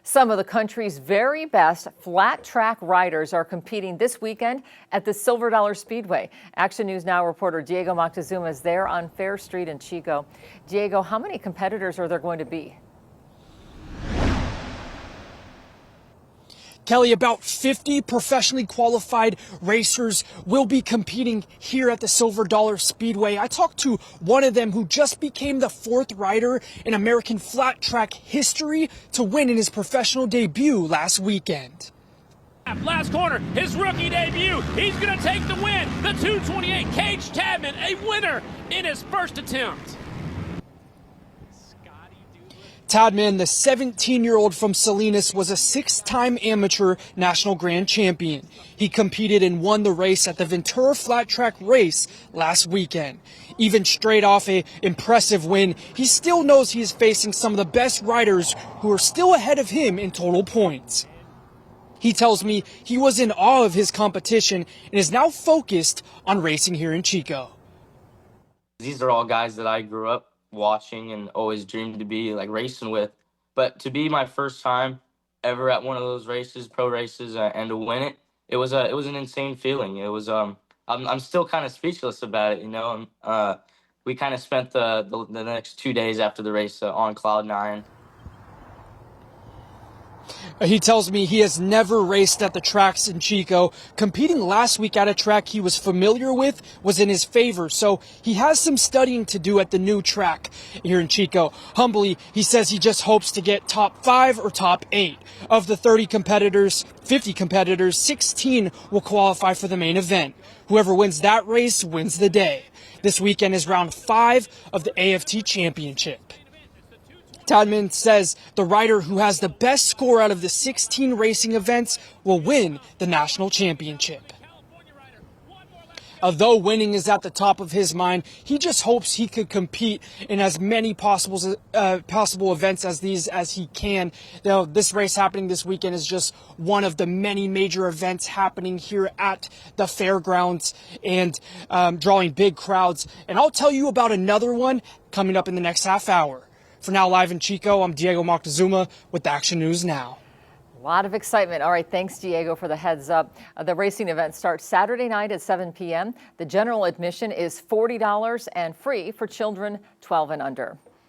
Some of the country's very best flat track riders are competing this weekend at the Silver Dollar Speedway. Action News Now reporter Diego Moctezuma is there on Fair Street in Chico. Diego, how many competitors are there going to be? Kelly, about 50 professionally qualified racers will be competing here at the Silver Dollar Speedway. I talked to one of them who just became the 4th rider in American flat track history to win in his professional debut last weekend. Last corner, his rookie debut. He's going to take the win. The 228 Kage Tadman, a winner in his first attempt. Tadman, the 17-year-old from Salinas, was a 6-time amateur national grand champion. He competed and won the race at the Ventura Flat Track race last weekend. Even straight off an impressive win, he still knows he is facing some of the best riders who are still ahead of him in total points. He tells me he was in awe of his competition and is now focused on racing here in Chico. These are all guys that I grew up watching and always dreamed to be like racing with, but to be my first time ever at one of those races, pro races, and to win it, it was an insane feeling. It was I'm still kind of speechless about it, you know. We kind of spent the next 2 days after the race on cloud 9. He tells me he has never raced at the tracks in Chico. Competing last week at a track he was familiar with was in his favor, so he has some studying to do at the new track here in Chico. Humbly, he says he just hopes to get top 5 or top 8. Of the 50 competitors, 16 will qualify for the main event. Whoever wins that race wins the day. This weekend is round 5 of the AFT Championship. Tadman says the rider who has the best score out of the 16 racing events will win the national championship. Although winning is at the top of his mind, he just hopes he could compete in as many possible events as these as he can. Now, this race happening this weekend is just one of the many major events happening here at the fairgrounds and drawing big crowds. And I'll tell you about another one coming up in the next half hour. For now, live in Chico, I'm Diego Moctezuma with Action News Now. A lot of excitement. All right, thanks, Diego, for the heads up. The racing event starts Saturday night at 7 p.m. The general admission is $40 and free for children 12 and under.